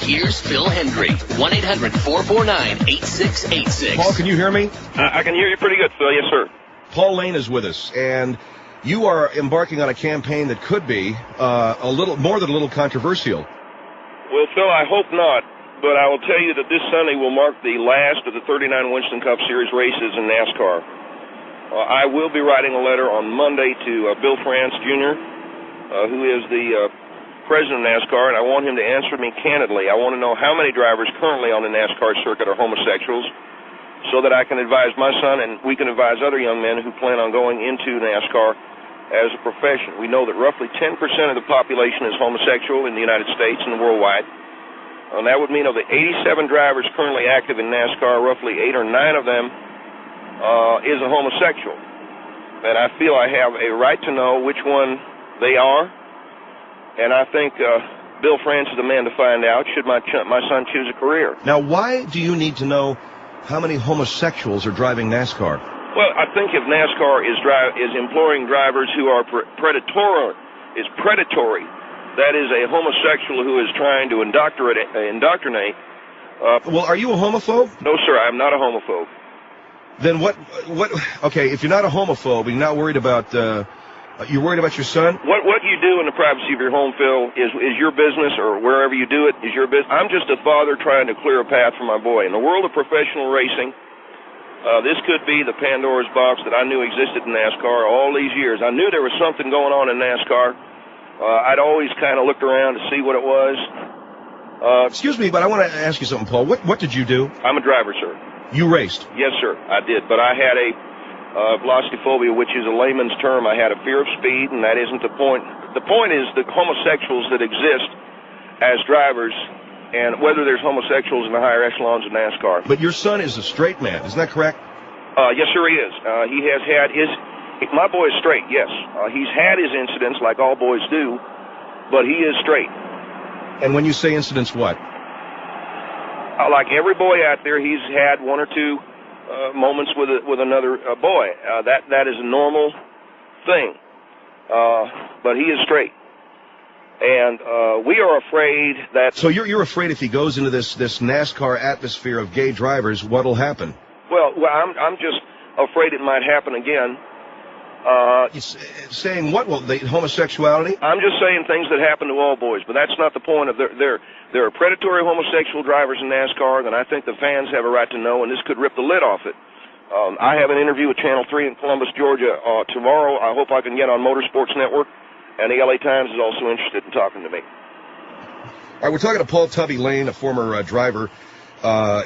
Here's Phil Hendrie, 1-800-449-8686. Paul, can you hear me? I can hear you pretty good, Phil. Yes, sir. Paul Lane is with us, and you are embarking on a campaign that could be a little more than a little controversial. Well, Phil, I hope not, but I will tell you that this Sunday will mark the last of the 39 Winston Cup Series races in NASCAR. I will be writing a letter on Monday to Bill France, Jr., who is the president of NASCAR, and I want him to answer me candidly. I want to know how many drivers currently on the NASCAR circuit are homosexuals so that I can advise my son and we can advise other young men who plan on going into NASCAR as a profession. We know that roughly 10% of the population is homosexual in the United States and worldwide. And that would mean of the 87 drivers currently active in NASCAR, roughly 8 or 9 of them is a homosexual. And I feel I have a right to know which one they are. And I think Bill France is the man to find out should my son choose a career. Now, why do you need to know how many homosexuals are driving NASCAR? Well, I think if NASCAR is employing drivers who are predatory, that is a homosexual who is trying to indoctrinate. Well, are you a homophobe? No, sir, I'm not a homophobe. Then what? Okay, if you're not a homophobe, you're not worried about. You're worried about your son? What you do in the privacy of your home, Phil, is your business, or wherever you do it is your business. I'm just a father trying to clear a path for my boy. In the world of professional racing, this could be the Pandora's box that I knew existed in NASCAR all these years. I knew there was something going on in NASCAR. I'd always kind of looked around to see what it was. Excuse me, but I want to ask you something, Paul. What did you do? I'm a driver, sir. You raced? Yes, sir, I did. But I had a velocity phobia, which is a layman's term. I had a fear of speed, and that isn't the point. The point is the homosexuals that exist as drivers, and whether there's homosexuals in the higher echelons of NASCAR. But your son is a straight man, isn't that correct? Yes, sir, he is. He has had my boy is straight, yes. He's had his incidents like all boys do, but he is straight. And when you say incidents, what? Like every boy out there, he's had one or two moments with another boy. That is a normal thing. But he is straight. And we are afraid that... So you're afraid if he goes into this NASCAR atmosphere of gay drivers, what'll happen? Well, I'm just afraid it might happen again. Saying what? Well, the homosexuality? I'm just saying things that happen to all boys, but that's not the point of there are predatory homosexual drivers in NASCAR, and I think the fans have a right to know, and this could rip the lid off it. I have an interview with Channel 3 in Columbus, Georgia tomorrow. I hope I can get on Motorsports Network, and the LA Times is also interested in talking to me. All right, we're talking to Paul Tubby Lane, a former driver.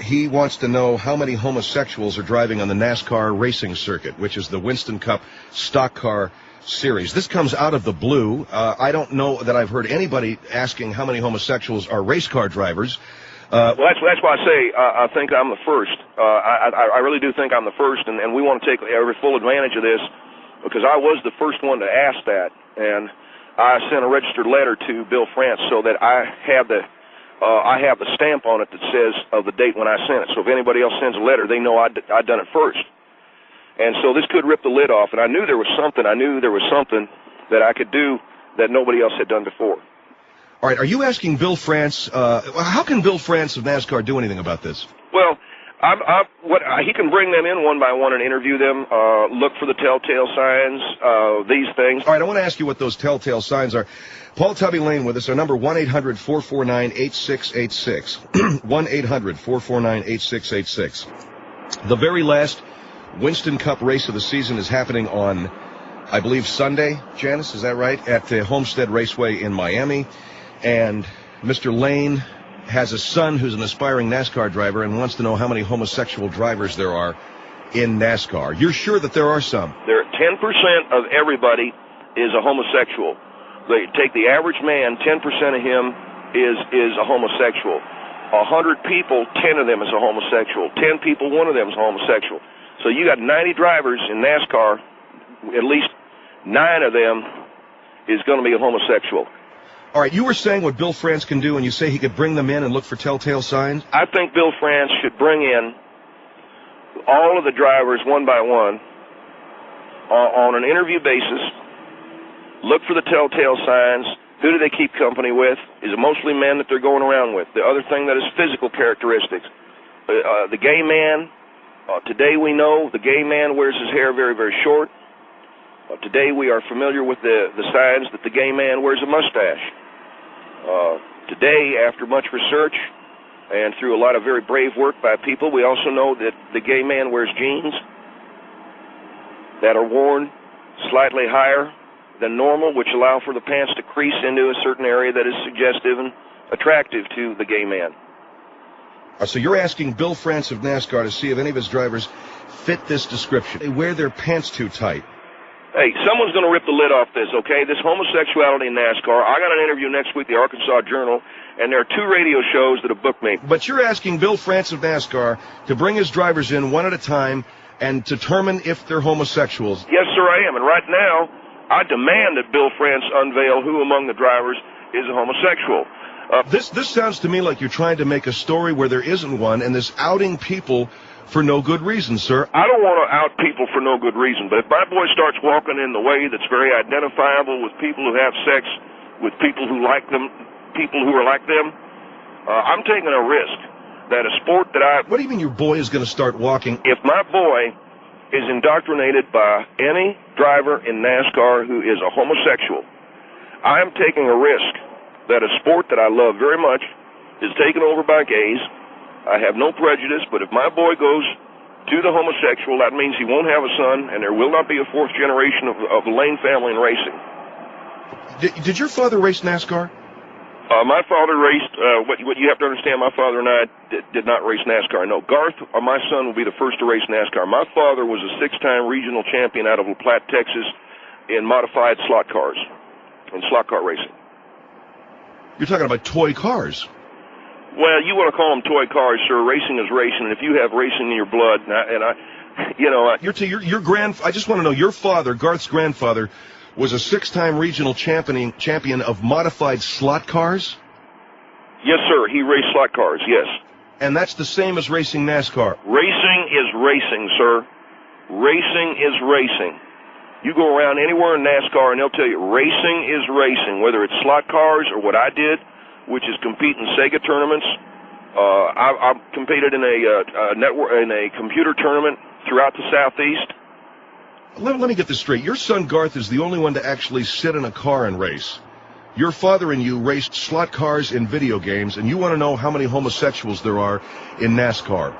He wants to know how many homosexuals are driving on the NASCAR racing circuit, which is the Winston Cup Stock Car Series. This comes out of the blue. I don't know that I've heard anybody asking how many homosexuals are race car drivers. Well, that's why I say I think I'm the first. I really do think I'm the first, and we want to take every full advantage of this because I was the first one to ask that, and I sent a registered letter to Bill France so that I have the stamp on it that says of the date when I sent it. So if anybody else sends a letter, they know I'd done it first. And so this could rip the lid off. And I knew there was something. That I could do that nobody else had done before. All right. Are you asking Bill France? How can Bill France of NASCAR do anything about this? Well, he can bring them in one by one and interview them. Look for the telltale signs. These things. All right. I want to ask you what those telltale signs are. Paul Tubby Lane with us. Our number 1-800-449-8686. 1-800-449-8686. The very last Winston Cup race of the season is happening on, I believe, Sunday. Janice, is that right? At the Homestead Raceway in Miami. And Mr. Lane has a son who's an aspiring NASCAR driver and wants to know how many homosexual drivers there are in NASCAR. You're sure that there are some? There 10% of everybody is a homosexual. They take the average man, 10% of him is a homosexual. 100 people, 10 of them is a homosexual. 10 people, 1 of them is a homosexual. So you got 90 drivers in NASCAR, at least 9 of them is going to be a homosexual. All right, you were saying what Bill France can do, and you say he could bring them in and look for telltale signs? I think Bill France should bring in all of the drivers one by one on an interview basis, look for the telltale signs, Who do they keep company with? Is it mostly men that they're going around with? The other thing that is physical characteristics. The gay man, today we know the gay man wears his hair very, very short. Today we are familiar with the signs that the gay man wears a mustache. Today, after much research and through a lot of very brave work by people, we also know that the gay man wears jeans that are worn slightly higher than normal, which allow for the pants to crease into a certain area that is suggestive and attractive to the gay man. So you're asking Bill France of NASCAR to see if any of his drivers fit this description. They wear their pants too tight. Hey, someone's going to rip the lid off this, okay? This homosexuality in NASCAR. I got an interview next week, the Arkansas Journal, and there are 2 radio shows that have booked me. But you're asking Bill France of NASCAR to bring his drivers in one at a time and determine if they're homosexuals. Yes, sir, I am. And right now, I demand that Bill France unveil who among the drivers is a homosexual. This sounds to me like you're trying to make a story where there isn't one, and this outing people for no good reason, sir. I don't want to out people for no good reason, but if my boy starts walking in the way that's very identifiable with people who have sex, with people who like them, people who are like them, I'm taking a risk that a sport that I... What do you mean your boy is going to start walking? If my boy is indoctrinated by any driver in NASCAR who is a homosexual, I am taking a risk that a sport that I love very much is taken over by gays. I have no prejudice, but if my boy goes to the homosexual, that means he won't have a son, and there will not be a 4th generation of the Lane family in racing. Did your father race NASCAR? My father raced, what you have to understand, my father and I did not race NASCAR. No, Garth, my son, will be the first to race NASCAR. My father was a 6-time regional champion out of La Platte, Texas, in modified slot cars, in slot car racing. You're talking about toy cars. Well, you want to call them toy cars, sir. Racing is racing, and if you have racing in your blood, I just want to know, your father, Garth's grandfather, was a 6-time regional champion of modified slot cars? Yes, sir. He raced slot cars, yes. And that's the same as racing NASCAR? Racing is racing, sir. Racing is racing. You go around anywhere in NASCAR, and they'll tell you racing is racing, whether it's slot cars or what I did, which is compete in Sega tournaments. I've competed in a computer tournament throughout the Southeast. Let me get this straight. Your son Garth is the only one to actually sit in a car and race. Your father and you raced slot cars in video games, and you want to know how many homosexuals there are in NASCAR.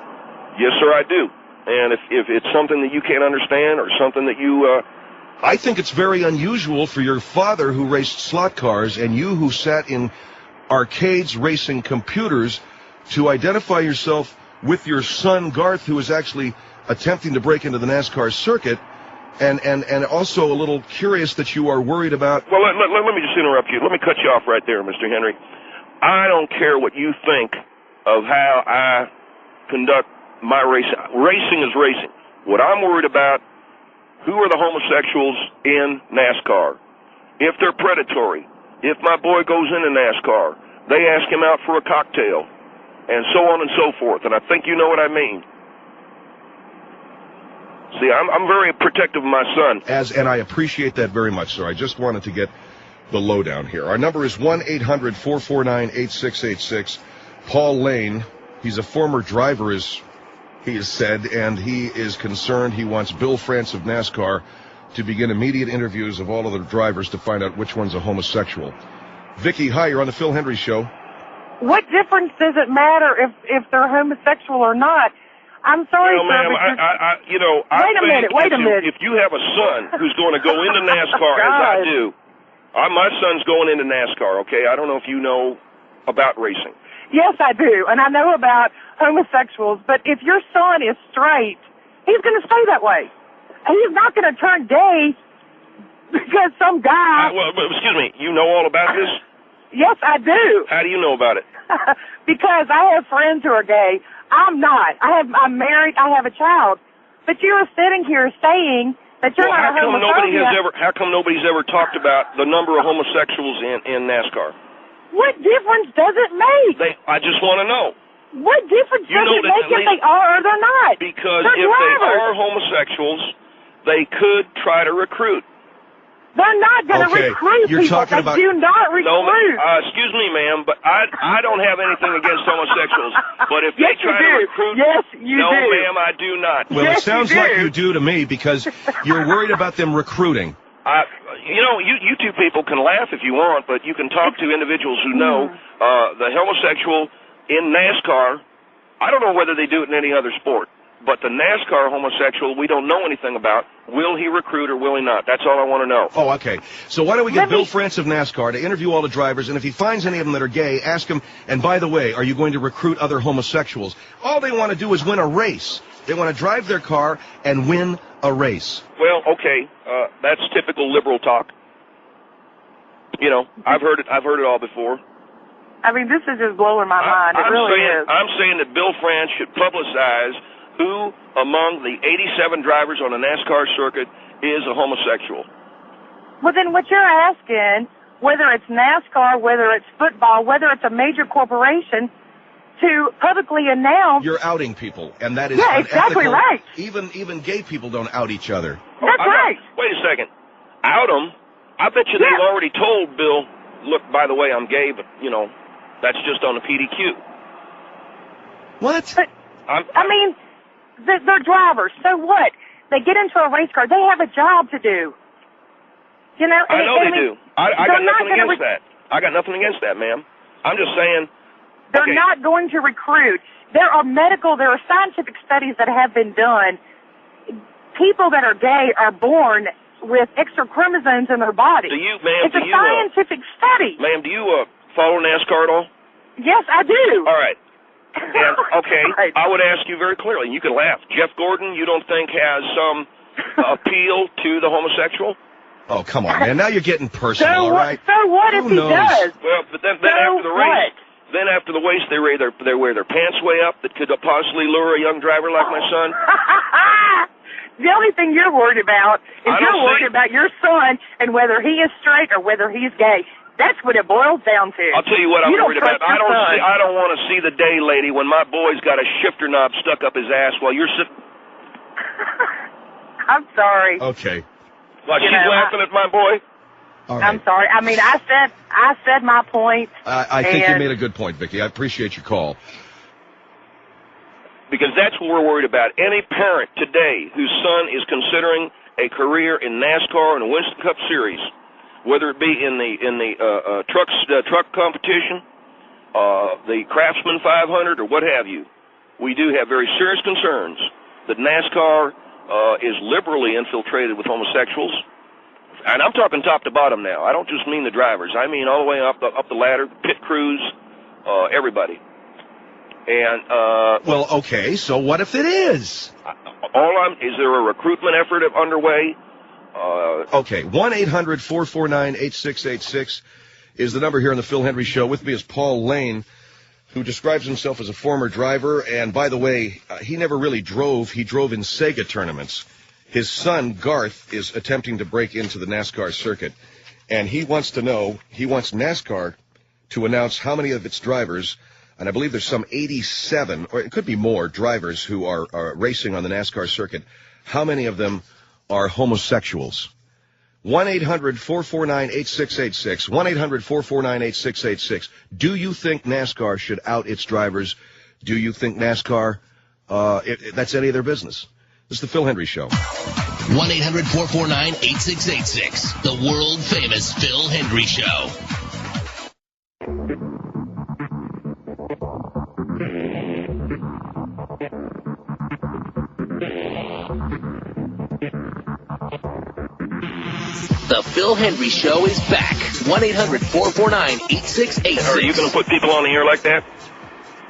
Yes, sir, I do. And if it's something that you can't understand or something that you... I think it's very unusual for your father who raced slot cars and you who sat in arcades racing computers to identify yourself with your son Garth, who is actually attempting to break into the NASCAR circuit, and also a little curious that you are worried about... Well, let me just interrupt you. Let me cut you off right there, Mr. Hendrie. I don't care what you think of how I conduct my racing. Racing is racing. What I'm worried about, who are the homosexuals in NASCAR? If they're predatory, if my boy goes into NASCAR, they ask him out for a cocktail, and so on and so forth. And I think you know what I mean. See, I'm very protective of my son. And I appreciate that very much, sir. I just wanted to get the lowdown here. Our number is 1-800-449-8686. Paul Lane, he's a former driver, he has said, and he is concerned. He wants Bill France of NASCAR to begin immediate interviews of all of the drivers to find out which one's a homosexual. Vicky, hi, you're on the Phil Hendrie Show. What difference does it matter if they're homosexual or not? I'm sorry, sir, ma'am, wait a minute. If you have a son who's going to go into NASCAR, as I do, my son's going into NASCAR, okay? I don't know if you know about racing. Yes, I do, and I know about homosexuals, but if your son is straight, he's going to stay that way. He's not going to turn gay because some guy... excuse me, you know all about this? Yes, I do. How do you know about it? Because I have friends who are gay. I'm not. I'm married. I have a child. But you are sitting here saying that you're not a homosexual. How come nobody's ever talked about the number of homosexuals in NASCAR? What difference does it make? I just want to know. What difference does it make if they are or they're not? Because if they are homosexuals, they could try to recruit. They're not going to recruit you're people. Talking they about... do not recruit. No, excuse me, ma'am, but I don't have anything against homosexuals. But if yes, they try to recruit... Yes, you no, do. No, ma'am, I do not. Well, yes, it sounds like you do to me because you're worried about them recruiting. You two people can laugh if you want, but you can talk to individuals who know the homosexual in NASCAR. I don't know whether they do it in any other sport. But the NASCAR homosexual, we don't know anything about. Will he recruit or will he not? That's all I want to know. Oh, okay. So why don't we get Bill France of NASCAR to interview all the drivers, and if he finds any of them that are gay, ask him, and by the way, are you going to recruit other homosexuals? All they want to do is win a race. They want to drive their car and win a race. Well, okay. That's typical liberal talk. You know, I've heard it all before. I mean, this is just blowing my mind. It really is. I'm saying that Bill France should publicize who among the 87 drivers on the NASCAR circuit is a homosexual. Well, then what you're asking, whether it's NASCAR, whether it's football, whether it's a major corporation, to publicly announce... You're outing people, and that is unethical. Exactly right. Even gay people don't out each other. That's right. Wait a second. Out them? I bet you they've already told Bill, look, by the way, I'm gay, but, you know, that's just on the PDQ. What? But, I mean... They're drivers. So what? They get into a race car. They have a job to do. You know? I know they do. I got nothing against that. I got nothing against that, ma'am. I'm just saying. They're not going to recruit. There are scientific studies that have been done. People that are gay are born with extra chromosomes in their body. It's a scientific study. Ma'am, do you follow NASCAR at all? Yes, I do. All right. And, okay, right. I would ask you very clearly, you can laugh. Jeff Gordon, you don't think has some appeal to the homosexual? Oh, come on, man. Now you're getting personal, all right? So what if he does? Well, but then after the race, after the race, they wear their pants way up that could possibly lure a young driver like my son. The only thing you're worried about is you're worried about your son and whether he is straight or whether he's gay. That's what it boils down to. I'll tell you what I'm worried about. I don't want to see the day, lady, when my boy's got a shifter knob stuck up his ass while you're sitting. I'm sorry. Okay. Well, she's laughing at my boy. All right. I'm sorry. I mean, I said my point. I think you made a good point, Vicki. I appreciate your call. Because that's what we're worried about. Any parent today whose son is considering a career in NASCAR and the Winston Cup Series, whether it be in the truck competition, the Craftsman 500, or what have you, we do have very serious concerns that NASCAR is liberally infiltrated with homosexuals. And I'm talking top to bottom now. I don't just mean the drivers. I mean all the way up the ladder, pit crews, everybody. And well, okay. So what if it is? Is there a recruitment effort underway? Okay, 1-800-449-8686 is the number here on the Phil Hendrie Show. With me is Paul Lane, who describes himself as a former driver. And by the way, he never really drove. He drove in Sega tournaments. His son, Garth, is attempting to break into the NASCAR circuit. And he wants NASCAR to announce how many of its drivers, and I believe there's some 87, or it could be more, drivers who are racing on the NASCAR circuit, how many of them are homosexuals. 1-800-449-8686. 1-800-449-8686. Do you think NASCAR should out its drivers? Do you think NASCAR, that's any of their business? This is the Phil Hendrie Show. 1-800-449-8686. The world-famous Phil Hendrie Show. The Phil Hendrie Show is back. 1-800-449-8686. Are you going to put people on the air like that?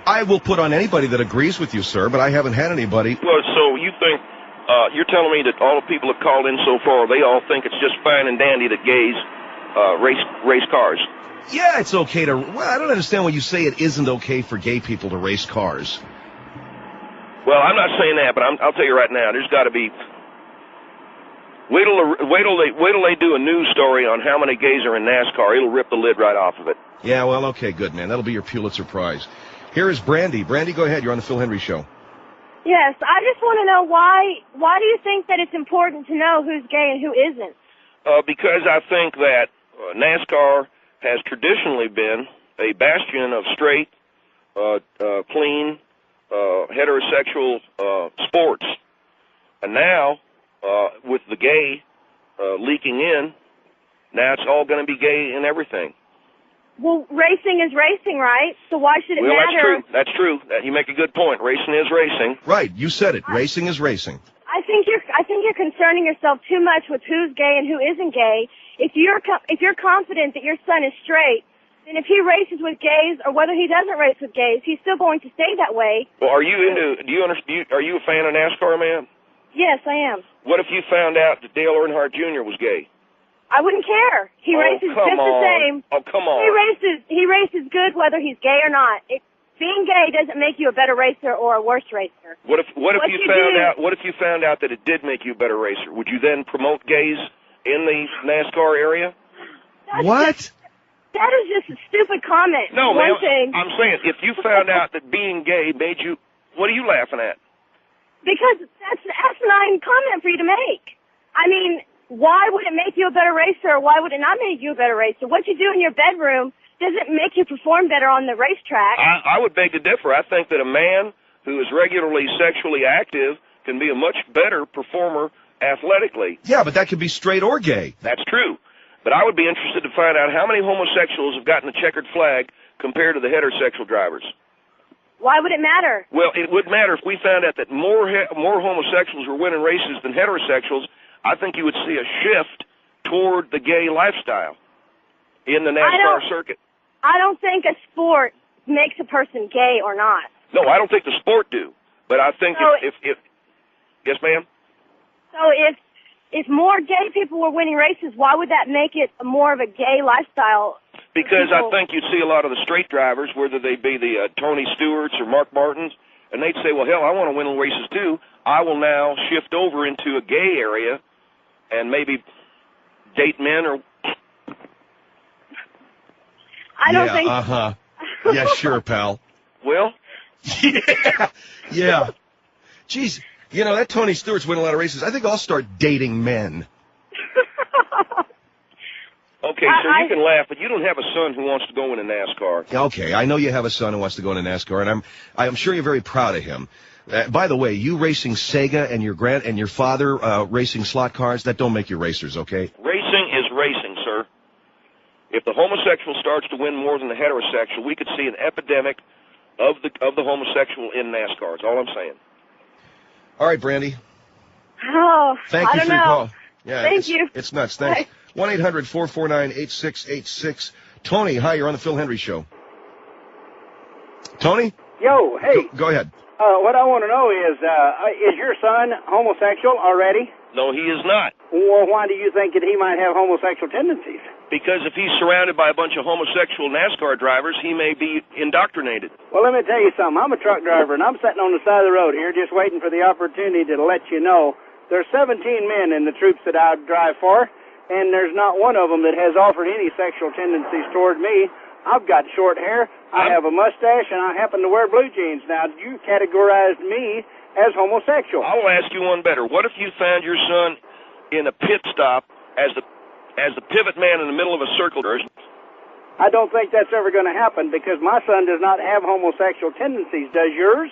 I will put on anybody that agrees with you, sir, but I haven't had anybody. Well, so you think, you're telling me that all the people have called in so far, they all think it's just fine and dandy that gays race cars? Yeah, it's okay to... Well, I don't understand when you say it isn't okay for gay people to race cars. Well, I'm not saying that, but I'll tell you right now, there's got to be... Wait till they do a news story on how many gays are in NASCAR. It'll rip the lid right off of it. Yeah, well, okay, good, man. That'll be your Pulitzer Prize. Here is Brandy. Brandy, go ahead. You're on the Phil Hendrie Show. Yes, I just want to know why do you think that it's important to know who's gay and who isn't? because I think that NASCAR has traditionally been a bastion of straight, clean, heterosexual sports. And now, with the gay leaking in, now it's all going to be gay and everything. Well, racing is racing, right? So why should it matter? Well, that's true. You make a good point. Racing is racing. Right, you said it. Racing is racing. I think you're concerning yourself too much with who's gay and who isn't gay. If you're confident that your son is straight, then if he races with gays or whether he doesn't race with gays, he's still going to stay that way. Well, are you a fan of NASCAR, man? Yes, I am. What if you found out that Dale Earnhardt Jr. was gay? I wouldn't care. He races just the same. Oh, come on. He races good whether he's gay or not. Being gay doesn't make you a better racer or a worse racer. What if you found out that it did make you a better racer? Would you then promote gays in the NASCAR area? What? That is just a stupid comment. No, man. I'm saying if you found out that being gay made you, what are you laughing at? Because that's an asinine comment for you to make. I mean, why would it make you a better racer or why would it not make you a better racer? What you do in your bedroom doesn't make you perform better on the racetrack. I would beg to differ. I think that a man who is regularly sexually active can be a much better performer athletically. Yeah, but that could be straight or gay. That's true. But I would be interested to find out how many homosexuals have gotten a checkered flag compared to the heterosexual drivers. Why would it matter? Well, it would matter if we found out that more homosexuals were winning races than heterosexuals. I think you would see a shift toward the gay lifestyle in the NASCAR circuit. I don't think a sport makes a person gay or not. No, I don't think the sport do. But I think if yes, ma'am? So if more gay people were winning races, why would that make it more of a gay lifestyle? Because I think you'd see a lot of the straight drivers, whether they be the Tony Stewarts or Mark Martins, and they'd say, well, hell, I want to win races too. I will now shift over into a gay area and maybe date men or... I don't think... Uh-huh. Yeah, sure, pal. Well? Yeah. Jeez, you know, that Tony Stewart's winning a lot of races. I think I'll start dating men. Okay, so you can laugh, but you don't have a son who wants to go into NASCAR. Okay, I know you have a son who wants to go into NASCAR, and I'm sure you're very proud of him. By the way, you racing Sega and your father racing slot cars, that don't make you racers, okay? Racing is racing, sir. If the homosexual starts to win more than the heterosexual, we could see an epidemic of the homosexual in NASCAR. That's all I'm saying. All right, Brandy. Oh, Thank you for your call. Yeah, Thank you. It's nuts. Thanks. 1-800-449-8686. Tony, hi, you're on the Phil Hendrie Show. Tony? Yo, hey. Go ahead. What I want to know is your son homosexual already? No, he is not. Well, why do you think that he might have homosexual tendencies? Because if he's surrounded by a bunch of homosexual NASCAR drivers, he may be indoctrinated. Well, let me tell you something. I'm a truck driver, and I'm sitting on the side of the road here just waiting for the opportunity to let you know there's 17 men in the troops that I drive for, and there's not one of them that has offered any sexual tendencies toward me. I've got short hair, I have a mustache, and I happen to wear blue jeans. Now, you categorized me as homosexual. I will ask you one better. What if you found your son in a pit stop as the pivot man in the middle of a circle? I don't think that's ever going to happen because my son does not have homosexual tendencies. Does yours?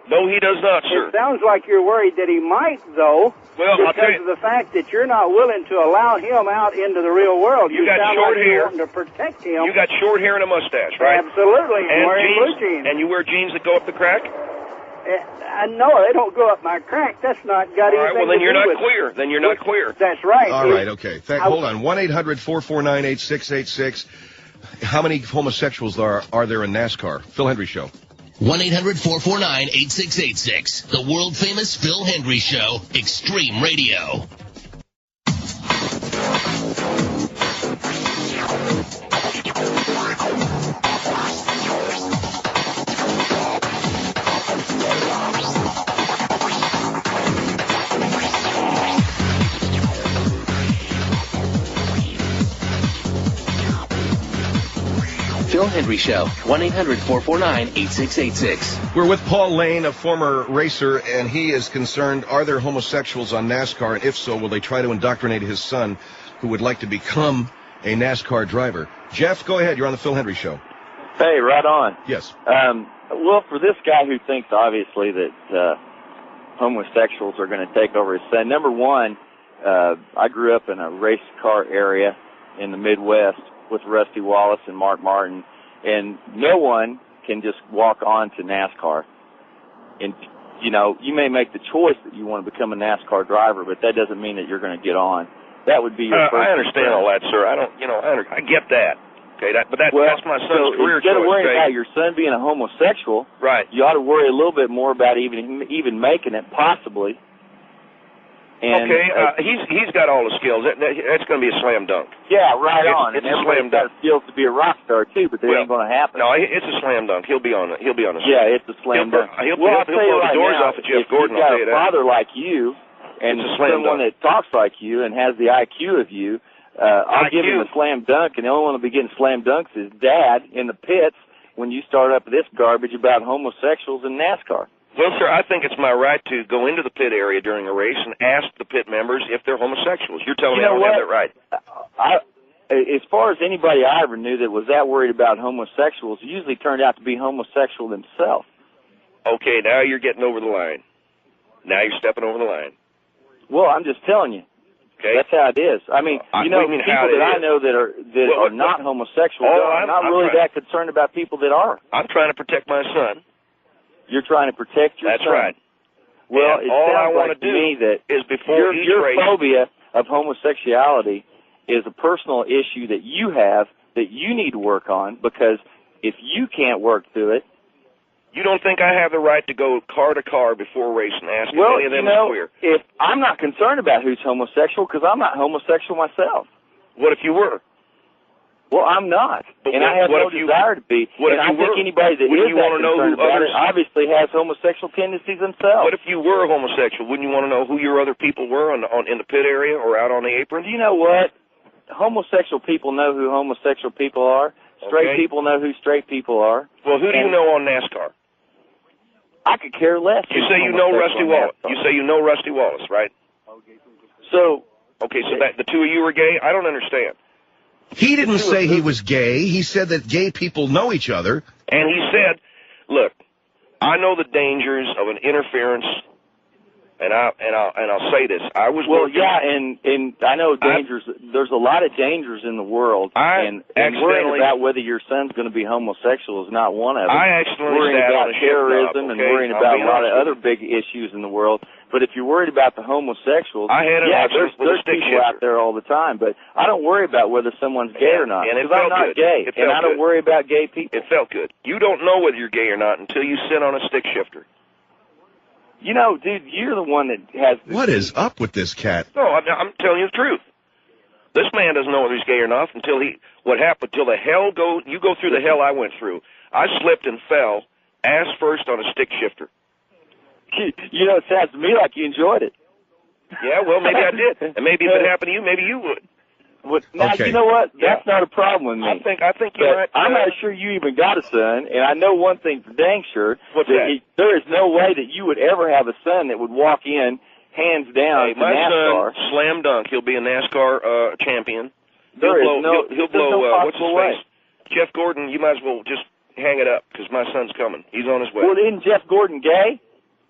No, he does not, sir. It sounds like you're worried that he might, though, because of the fact that you're not willing to allow him out into the real world. You got short hair. Wanting to protect him. You got short hair and a mustache, right? Absolutely. And wearing jeans, blue jeans. And you wear jeans that go up the crack? No, they don't go up my crack. That's not got anything to do with it. All right, well, then you're not queer. Then you're not queer. That's right. All right, okay. Hold on. 1-800-449-8686. How many homosexuals are there in NASCAR? Phil Hendrie Show. 1-800-449-8686. The world-famous Phil Hendrie Show, Extreme Radio. Phil Hendrie Show, 1-800-449-8686. We're with Paul Lane, a former racer, and he is concerned, are there homosexuals on NASCAR? And if so, will they try to indoctrinate his son who would like to become a NASCAR driver. Jeff, go ahead. You're on the Phil Hendrie Show. Hey, right on. Yes. Well, for this guy who thinks, obviously, that homosexuals are going to take over his son, number one, I grew up in a race car area in the Midwest with Rusty Wallace and Mark Martin, and no one can just walk on to NASCAR. And, you know, you may make the choice that you want to become a NASCAR driver, but that doesn't mean that you're going to get on. That would be your first. I understand all that, sir. I get that. Okay, that's my son's career choice. Instead of worrying about your son being a homosexual, right, you ought to worry a little bit more about even making it, possibly. And, he's got all the skills. That's going to be a slam dunk. Yeah, right on. It's and a slam dunk. Got skills to be a rock star too, but that ain't going to happen. No, it's a slam dunk. He'll be on it. Yeah, it's a slam dunk. He'll blow the doors off of Jeff Gordon. I'll tell you that. If you've got a father like you and someone that talks like you and has the IQ of you, I'll give him a slam dunk. And the only one that'll be getting slam dunks is Dad in the pits when you start up this garbage about homosexuals in NASCAR. Well, sir, I think it's my right to go into the pit area during a race and ask the pit members if they're homosexuals. You're telling me I don't have that right? As far as anybody I ever knew that was that worried about homosexuals, usually turned out to be homosexual themselves. Okay, now you're getting over the line. Now you're stepping over the line. Well, I'm just telling you. Okay. That's how it is. I mean, people that I know that are not homosexual, I'm not really that concerned about people that are. I'm trying to protect my son. You're trying to protect your son. That's right. Well, it all I sounds want like to do me that is before your phobia of homosexuality is a personal issue that you have that you need to work on, because if you can't work through it. You don't think I have the right to go car to car before a race and ask if any of them is queer? If I'm not concerned about who's homosexual, because I'm not homosexual myself. What if you were? Well, I'm not, and I have no desire to be. And I think anybody that is that concerned about it obviously has homosexual tendencies themselves. What if you were homosexual? Wouldn't you want to know who your other people were in the pit area or out on the apron? You know what? Homosexual people know who homosexual people are. Straight people know who straight people are. Well, who do you know on NASCAR? I could care less. You say you know Rusty Wallace. You say you know Rusty Wallace, right? So that the two of you are gay? I don't understand. He didn't say he was gay. He said that gay people know each other. And he said, look, I know the dangers of an interference, and I'll say this. I was and I know dangers. There's a lot of dangers in the world, and worrying about whether your son's going to be homosexual is not one of them. I accidentally worrying about terrorism and worrying about a lot of other big issues in the world. But if you're worried about the homosexuals, there's people out there all the time. But I don't worry about whether someone's gay or not, because I'm not gay, and I don't worry about gay people. It felt good. You don't know whether you're gay or not until you sit on a stick shifter. You know, dude, you're the one that has... What is up with this cat? No, I'm telling you the truth. This man doesn't know whether he's gay or not until you go through the hell I went through. I slipped and fell, ass first on a stick shifter. You know, it sounds to me like you enjoyed it. Yeah, well, maybe I did. And maybe if it happened to you, maybe you would. Now, you know what? That's not a problem with me. I think you're right. I'm not sure you even got a son, and I know one thing for dang sure. What's that? There is no way that you would ever have a son that would walk in, hands down, to my NASCAR. Son, slam dunk. He'll be a NASCAR champion. He'll blow what's his face? Jeff Gordon, you might as well just hang it up, because my son's coming. He's on his way. Well, isn't Jeff Gordon gay?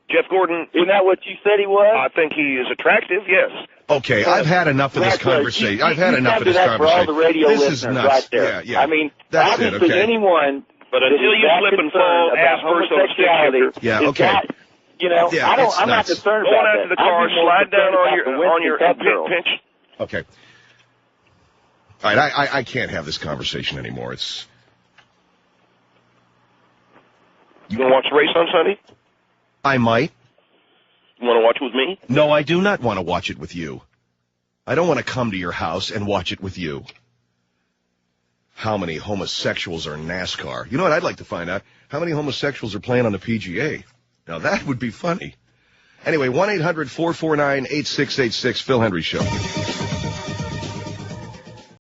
Jeff Gordon... Isn't that what you said he was? I think he is attractive, yes. Okay, I've had enough of this conversation. I've had enough of this conversation. For all the radio this listeners is nuts. right there. Yeah. I mean, that's obviously anyone... But until you slip and fall, ass first on a stick shifter... Yeah, okay. I'm not concerned about that. Go on out to the car, slide down on your pinch. Okay. All right, I can't have this conversation anymore. You going to watch the race on Sunday? I might. You want to watch it with me? No, I do not want to watch it with you. I don't want to come to your house and watch it with you. How many homosexuals are in NASCAR? You know what I'd like to find out? How many homosexuals are playing on the PGA? Now, that would be funny. Anyway, 1-800-449-8686, Phil Hendrie Show.